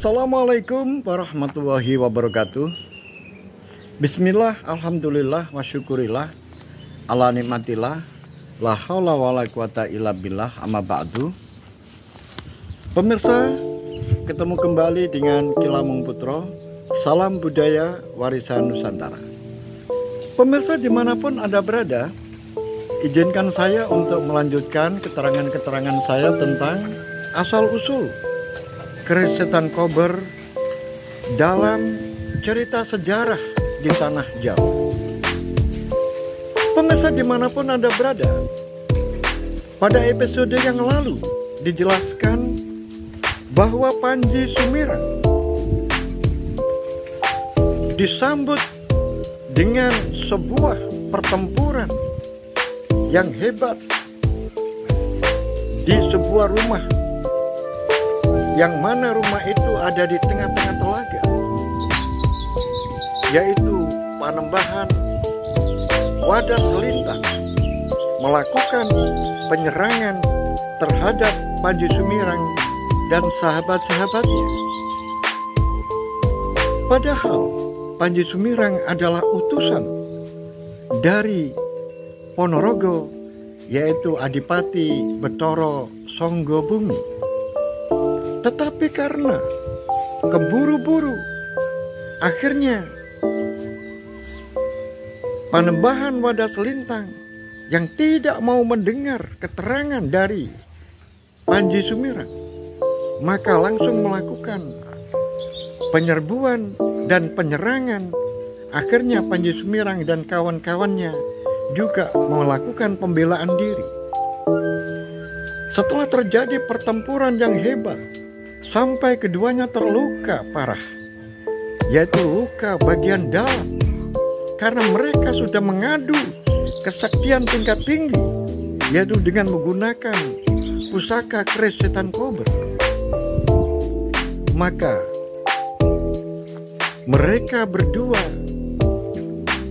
Assalamualaikum warahmatullahi wabarakatuh. Bismillah, alhamdulillah, wa syukurillah, ala nikmatillah, la haula wa la quwata illa billah, amma ba'du. Pemirsa, ketemu kembali dengan Kilamung Putro. Salam budaya warisan Nusantara. Pemirsa dimanapun Anda berada, izinkan saya untuk melanjutkan keterangan-keterangan saya tentang asal-usul keris setan kober dalam cerita sejarah di tanah Jawa. Pemirsa dimanapun Anda berada, pada episode yang lalu dijelaskan bahwa Panji Sumirang disambut dengan sebuah pertempuran yang hebat di sebuah rumah, yang mana rumah itu ada di tengah-tengah telaga, yaitu Panembahan Wadas Selintang melakukan penyerangan terhadap Panji Sumirang dan sahabat-sahabatnya. Padahal Panji Sumirang adalah utusan dari Ponorogo, yaitu Adipati Betoro Songgobumi. Tetapi karena keburu-buru, akhirnya Panembahan Wadas Selintang yang tidak mau mendengar keterangan dari Panji Sumirang, maka langsung melakukan penyerbuan dan penyerangan. Akhirnya Panji Sumirang dan kawan-kawannya juga melakukan pembelaan diri. Setelah terjadi pertempuran yang hebat, sampai keduanya terluka parah, yaitu luka bagian dalam, karena mereka sudah mengadu kesaktian tingkat tinggi, yaitu dengan menggunakan pusaka keris setan kober. Maka mereka berdua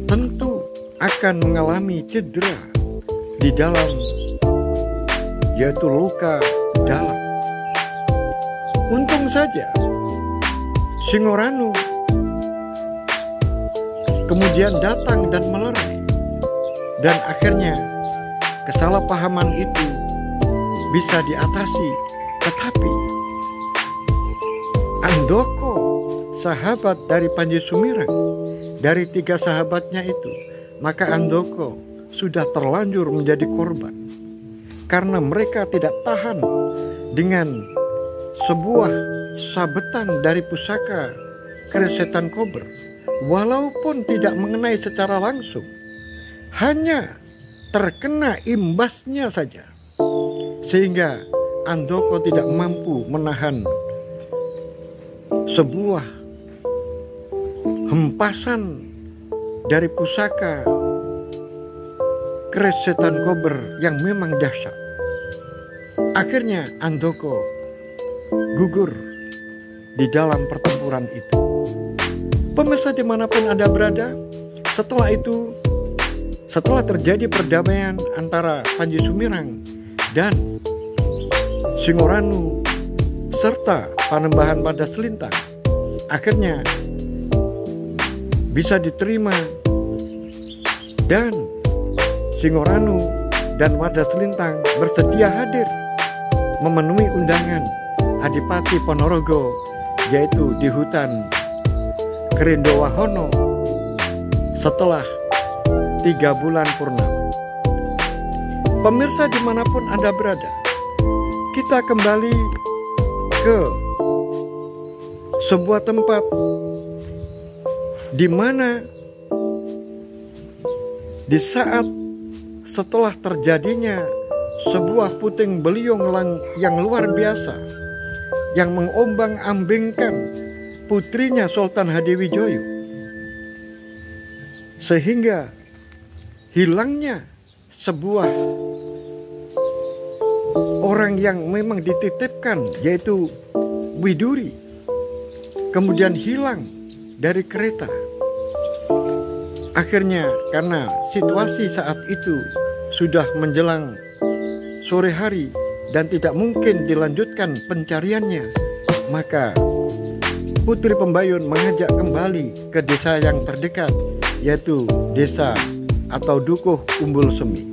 tentu akan mengalami cedera di dalam, yaitu luka dalam. Untung saja Singoranu kemudian datang dan melerai, dan akhirnya kesalahpahaman itu bisa diatasi. Tetapi Andoko, sahabat dari Panji Sumirang, dari 3 sahabatnya itu, maka Andoko sudah terlanjur menjadi korban karena mereka tidak tahan dengan sebuah sabetan dari pusaka keris setan kober, walaupun tidak mengenai secara langsung, hanya terkena imbasnya saja, sehingga Andoko tidak mampu menahan sebuah hempasan dari pusaka keris setan kober yang memang dahsyat. Akhirnya Andoko gugur di dalam pertempuran itu. Pemirsa dimanapun Anda berada, setelah itu, setelah terjadi perdamaian antara Panji Sumirang dan Singoranu serta Panembahan Wadas Selintang, akhirnya bisa diterima, dan Singoranu dan Wadas Selintang bersedia hadir memenuhi undangan Adipati Ponorogo, yaitu di hutan Kerindowahono setelah 3 bulan purnama. Pemirsa dimanapun Anda berada, kita kembali ke sebuah tempat di mana di saat setelah terjadinya sebuah puting beliung yang luar biasa, yang mengombang-ambingkan putrinya Sultan Hadiwijoyo, sehingga hilangnya sebuah orang yang memang dititipkan, yaitu Widuri, kemudian hilang dari kereta. Akhirnya karena situasi saat itu sudah menjelang sore hari dan tidak mungkin dilanjutkan pencariannya, maka Putri Pembayun mengajak kembali ke desa yang terdekat, yaitu desa atau Dukuh Umbul Semi.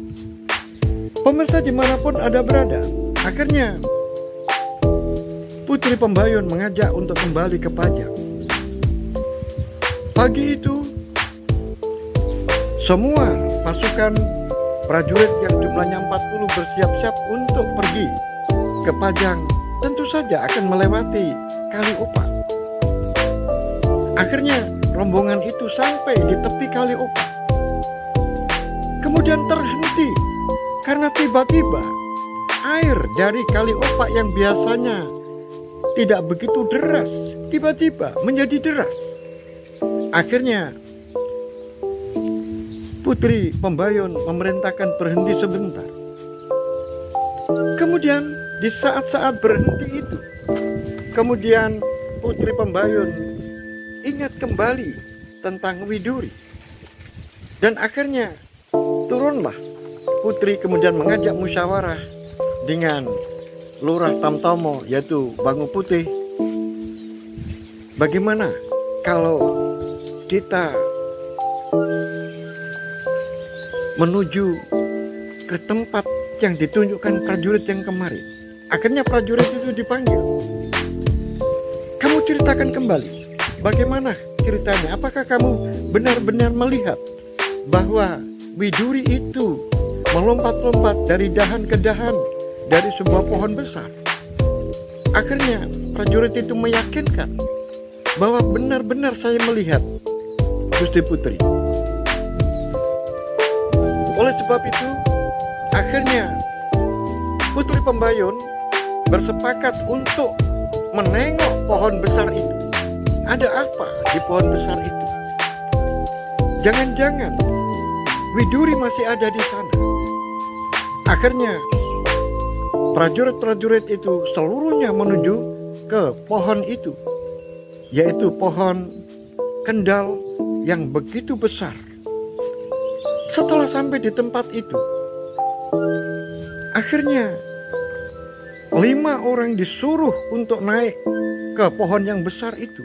Pemirsa dimanapun Anda berada, akhirnya Putri Pembayun mengajak untuk kembali ke Pajang. Pagi itu, semua pasukan prajurit yang jumlahnya 40 bersiap-siap untuk pergi ke Pajang, tentu saja akan melewati Kali Opak. Akhirnya rombongan itu sampai di tepi Kali Opak. Kemudian terhenti karena tiba-tiba air dari Kali Opak yang biasanya tidak begitu deras, tiba-tiba menjadi deras. Akhirnya Putri Pembayun memerintahkan berhenti sebentar. Kemudian di saat-saat berhenti itu, kemudian Putri Pembayun ingat kembali tentang Widuri. Dan akhirnya turunlah Putri kemudian mengajak musyawarah dengan Lurah Tamtomo, yaitu Bangu Putih. Bagaimana kalau kita menuju ke tempat yang ditunjukkan prajurit yang kemarin? Akhirnya prajurit itu dipanggil. Kamu ceritakan kembali, bagaimana ceritanya? Apakah kamu benar-benar melihat bahwa Widuri itu melompat-lompat dari dahan ke dahan dari sebuah pohon besar? Akhirnya prajurit itu meyakinkan bahwa benar-benar saya melihat Gusti Putri. Oleh sebab itu, akhirnya Putri Pembayun bersepakat untuk menengok pohon besar itu. Ada apa di pohon besar itu? Jangan-jangan Widuri masih ada di sana. Akhirnya prajurit-prajurit itu seluruhnya menuju ke pohon itu, yaitu pohon kendal yang begitu besar. Setelah sampai di tempat itu, akhirnya 5 orang disuruh untuk naik ke pohon yang besar itu.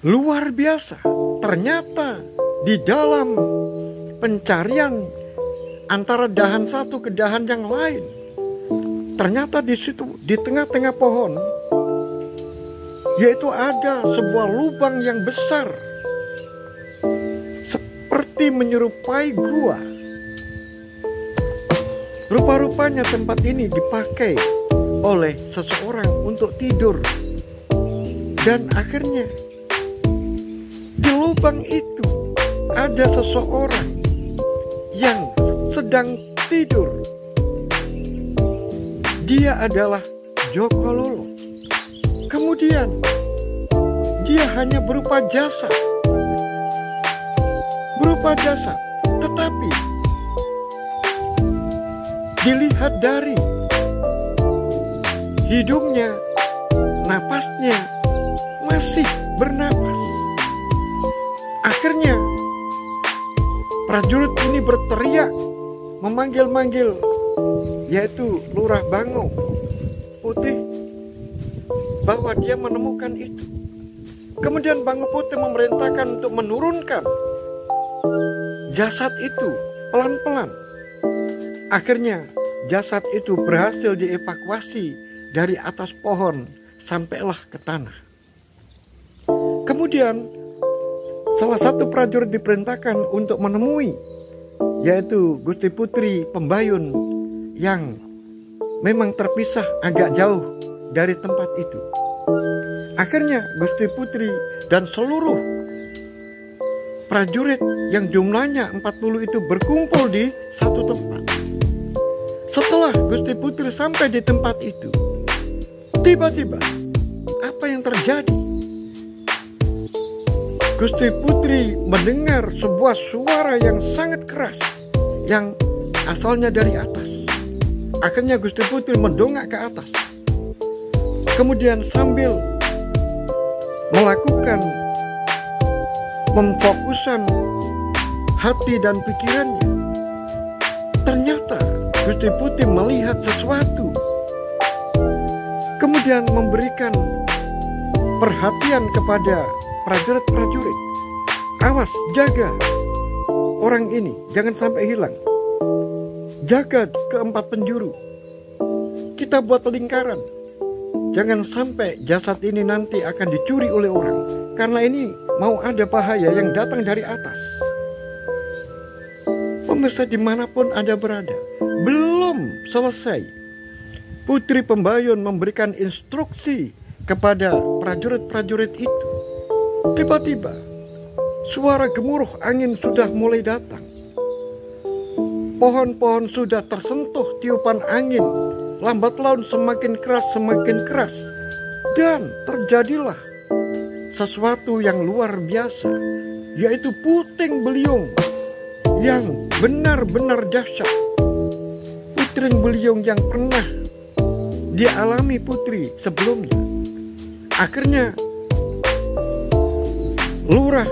Luar biasa, ternyata di dalam pencarian antara dahan satu ke dahan yang lain, ternyata di situ di tengah-tengah pohon, yaitu ada sebuah lubang yang besar, seperti menyerupai gua. Rupa-rupanya tempat ini dipakai oleh seseorang untuk tidur. Dan akhirnya di lubang itu ada seseorang yang sedang tidur. Dia adalah Joko Lolo. Kemudian dia hanya berupa jasad. Tetapi dilihat dari hidungnya, napasnya masih bernapas. Akhirnya prajurit ini berteriak memanggil-manggil, yaitu Lurah Bangu Putih, bahwa dia menemukan itu. Kemudian Bangu Putih memerintahkan untuk menurunkan jasad itu pelan-pelan. Akhirnya jasad itu berhasil dievakuasi dari atas pohon sampailah ke tanah. Kemudian salah satu prajurit diperintahkan untuk menemui, yaitu Gusti Putri Pembayun yang memang terpisah agak jauh dari tempat itu. Akhirnya Gusti Putri dan seluruh prajurit yang jumlahnya 40 itu berkumpul di satu tempat. Setelah Gusti Putri sampai di tempat itu, tiba-tiba apa yang terjadi? Gusti Putri mendengar sebuah suara yang sangat keras yang asalnya dari atas. Akhirnya Gusti Putri mendongak ke atas. Kemudian sambil melakukan memfokuskan hati dan pikirannya, ternyata Gusti Putri melihat sesuatu Kemudian memberikan perhatian kepada prajurit-prajurit. Awas, jaga orang ini, jangan sampai hilang. Jaga keempat penjuru. Kita buat lingkaran. Jangan sampai jasad ini nanti akan dicuri oleh orang. Karena ini mau ada bahaya yang datang dari atas. Pemirsa dimanapun Anda berada, belum selesai. Putri Pembayun memberikan instruksi kepada prajurit-prajurit itu. Tiba-tiba suara gemuruh angin sudah mulai datang. Pohon-pohon sudah tersentuh tiupan angin. Lambat laun semakin keras, dan terjadilah sesuatu yang luar biasa, yaitu puting beliung yang benar-benar dahsyat. Puting beliung yang pernah dialami putri sebelumnya. Akhirnya Lurah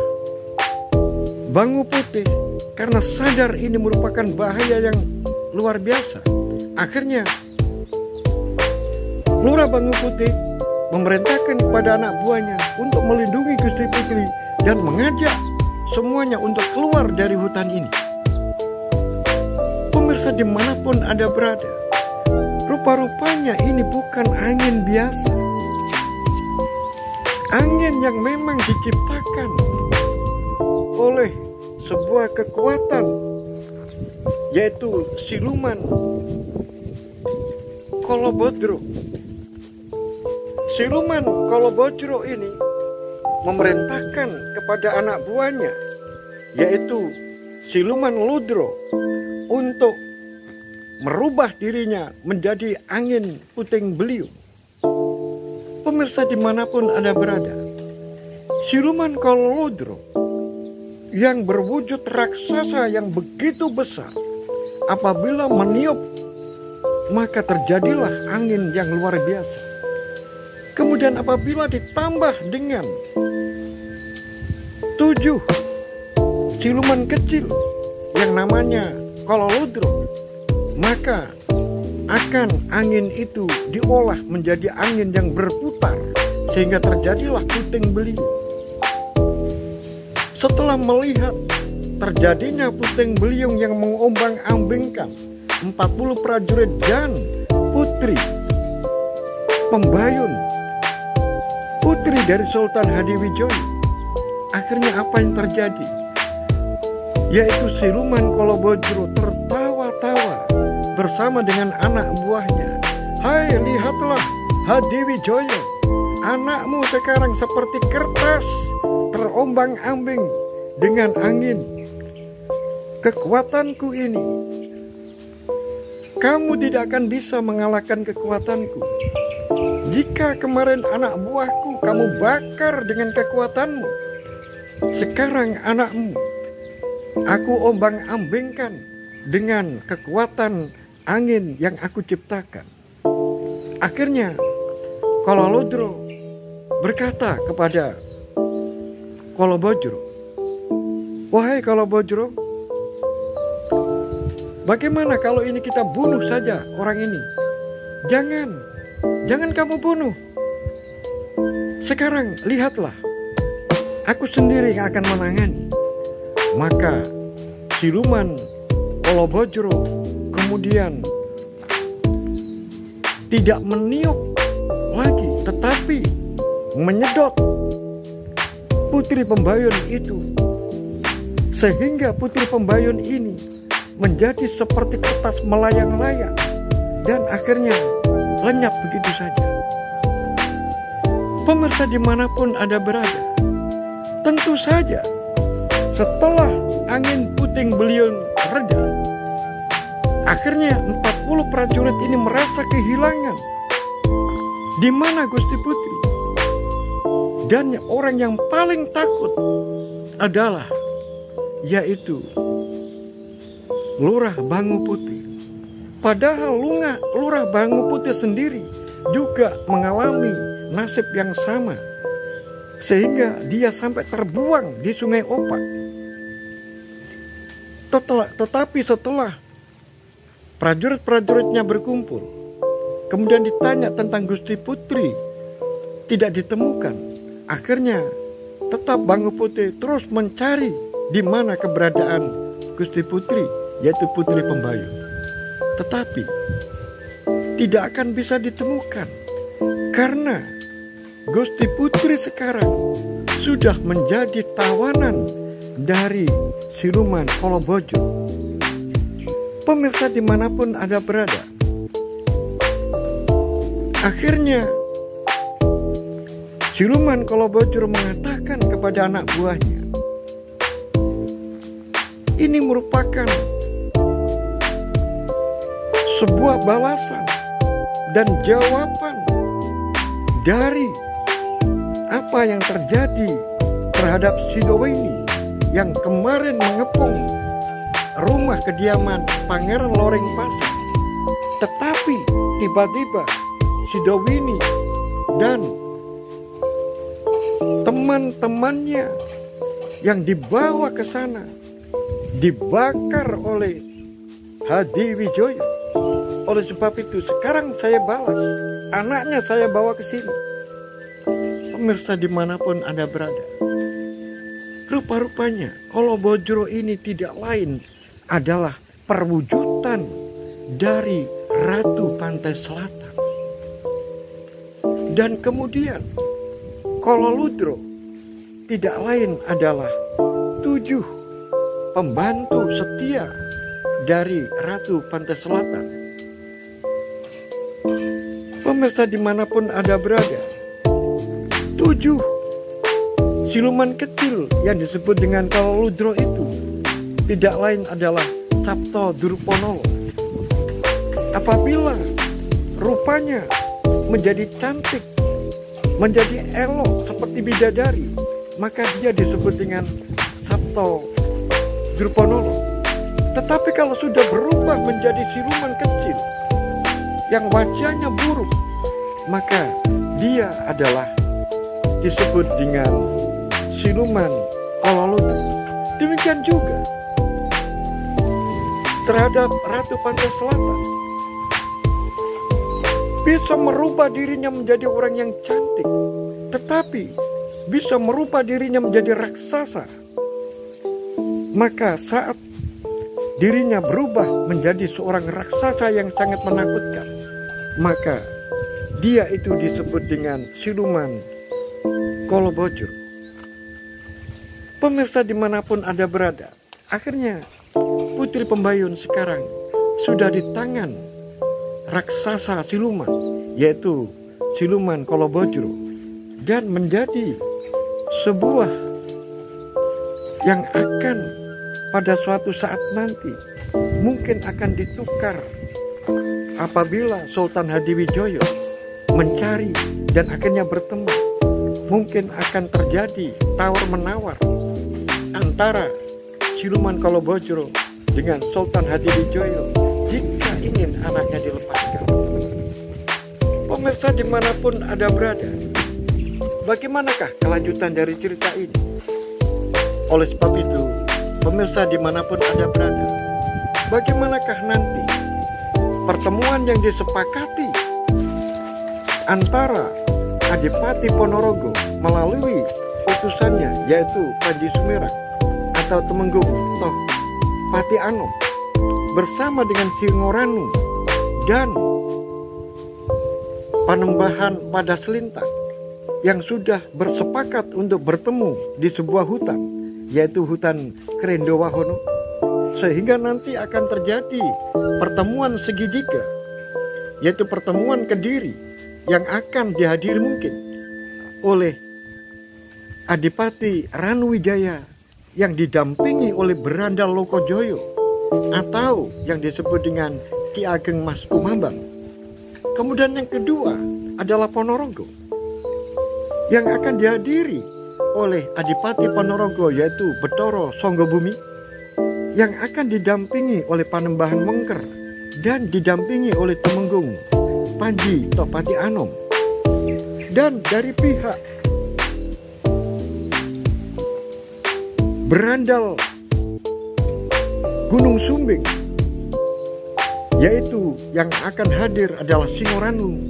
Bangu Putih karena sadar ini merupakan bahaya yang luar biasa, akhirnya Lurah Bangu Putih memerintahkan kepada anak buahnya untuk melindungi Gusti Putri dan mengajak semuanya untuk keluar dari hutan ini. Pemirsa dimanapun Anda berada, rupa-rupanya ini bukan angin biasa. Angin yang memang diciptakan oleh sebuah kekuatan, yaitu siluman Kolobodro. Siluman Kolobodro ini memerintahkan kepada anak buahnya, yaitu siluman Ludro, untuk merubah dirinya menjadi angin puting beliung. Pemirsa dimanapun Anda berada, siluman Kolobodro yang berwujud raksasa yang begitu besar, apabila meniup, maka terjadilah angin yang luar biasa. Kemudian apabila ditambah dengan 7 siluman kecil yang namanya Kololodro, maka akan angin itu diolah menjadi angin yang berputar, sehingga terjadilah puting beliung. Setelah melihat terjadinya puting beliung yang mengombang-ambingkan 40 prajurit dan Putri Pembayun, putri dari Sultan Hadiwijaya, akhirnya apa yang terjadi? Yaitu siluman Kolobodro tertawa-tawa bersama dengan anak buahnya. Hai, lihatlah Hadiwijaya, anakmu sekarang seperti kertas terombang-ambing dengan angin. Kekuatanku ini, kamu tidak akan bisa mengalahkan kekuatanku. Jika kemarin anak buahku kamu bakar dengan kekuatanmu, sekarang anakmu aku ombang-ambingkan dengan kekuatan angin yang aku ciptakan. Akhirnya Kololodro berkata kepada Kolobodro, wahai Kolobodro, bagaimana kalau ini kita bunuh saja orang ini? Jangan kamu bunuh. Sekarang lihatlah, aku sendiri yang akan menangani. Maka siluman Kolobodro kemudian tidak meniup lagi, tetapi menyedot Putri Pembayun itu, sehingga Putri Pembayun ini menjadi seperti kertas melayang-layang dan akhirnya lenyap begitu saja. Pemirsa dimanapun Anda berada, tentu saja setelah angin puting beliung reda, akhirnya 40 prajurit ini merasa kehilangan di mana Gusti Putri. Dan orang yang paling takut adalah yaitu Lurah Bangu Putih. Padahal Lurah Bangu Putih sendiri juga mengalami nasib yang sama, sehingga dia sampai terbuang di Sungai Opak. Tetapi setelah prajurit-prajuritnya berkumpul, Kemudian ditanya tentang Gusti Putri, tidak ditemukan. Akhirnya tetap Bangu Putih terus mencari di mana keberadaan Gusti Putri, yaitu Putri Pembayun. Tetapi tidak akan bisa ditemukan karena Gusti Putri sekarang sudah menjadi tawanan dari siluman Kolobojo. Pemirsa dimanapun Anda berada, akhirnya siluman Kolobojo mengatakan kepada anak buahnya, ini merupakan sebuah balasan dan jawaban dari apa yang terjadi terhadap Sidowini yang kemarin mengepung rumah kediaman Pangeran Loreng Pasar. Tetapi tiba-tiba Sidowini dan teman-temannya yang dibawa ke sana dibakar oleh Hadiwijoyo. Oleh sebab itu sekarang saya balas, anaknya saya bawa ke sini. Pemirsa dimanapun Anda berada, rupa-rupanya Kolobojo ini tidak lain adalah perwujudan dari Ratu Pantai Selatan. Dan kemudian Kololudro tidak lain adalah 7 pembantu setia dari Ratu Pantai Selatan. Pemirsa dimanapun Anda berada, 7 siluman kecil yang disebut dengan Kololudro itu tidak lain adalah Sabto Durponolo. Apabila rupanya menjadi cantik, menjadi elok seperti bidadari, maka dia disebut dengan Sabto Durponolo. Tetapi kalau sudah berubah menjadi siluman kecil yang wajahnya buruk, maka dia adalah disebut dengan siluman Kololudro. Demikian juga terhadap Ratu Pantai Selatan, bisa merubah dirinya menjadi orang yang cantik, tetapi bisa merubah dirinya menjadi raksasa. Maka saat dirinya berubah menjadi seorang raksasa yang sangat menakutkan, maka dia itu disebut dengan siluman Kolobojo. Pemirsa dimanapun Anda berada, akhirnya Putri Pembayun sekarang sudah di tangan raksasa siluman, yaitu siluman Kolobojo, dan menjadi sebuah yang akan pada suatu saat nanti mungkin akan ditukar apabila Sultan Hadiwijoyo mencari dan akhirnya bertemu. Mungkin akan terjadi tawar-menawar antara siluman Kolobojo dengan Sultan Hadiwijoyo jika ingin anaknya dilepaskan. Pemirsa dimanapun Anda berada, bagaimanakah kelanjutan dari cerita ini? Oleh sebab itu, pemirsa dimanapun Anda berada, bagaimanakah nanti pertemuan yang disepakati antara Adipati Ponorogo melalui utusannya, yaitu Panji Sumirang atau Temenggung Toh Pati Anom bersama dengan Singoranu dan Panembahan pada Selintang yang sudah bersepakat untuk bertemu di sebuah hutan, yaitu hutan Krendowahono, sehingga nanti akan terjadi pertemuan segitiga, yaitu pertemuan Kediri yang akan dihadiri mungkin oleh Adipati Ranuwijaya yang didampingi oleh Berandal Lokojoyo atau yang disebut dengan Ki Ageng Mas Kumambang. Kemudian yang kedua adalah Ponorogo yang akan dihadiri oleh Adipati Ponorogo, yaitu Betoro Songgobumi, yang akan didampingi oleh Panembahan Mengker dan didampingi oleh Temenggung Panji Topati Anom. Dan dari pihak Berandal Gunung Sumbing yaitu yang akan hadir adalah Singoranu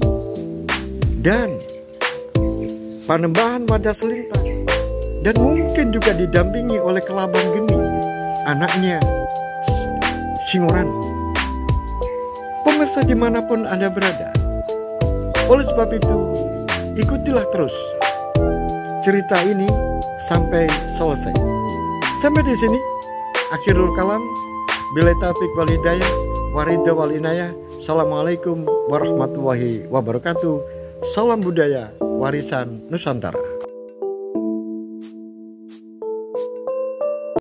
dan Panembahan Wadah Selintang, dan mungkin juga didampingi oleh Kelabang Geni, anaknya Singoranu. Pemirsa dimanapun Anda berada, oleh sebab itu ikutilah terus cerita ini sampai selesai. Sampai di sini akhirul kalam. Bila taufiq wal hidayah, waridha wal inayah. Assalamualaikum warahmatullahi wabarakatuh. Salam budaya warisan Nusantara.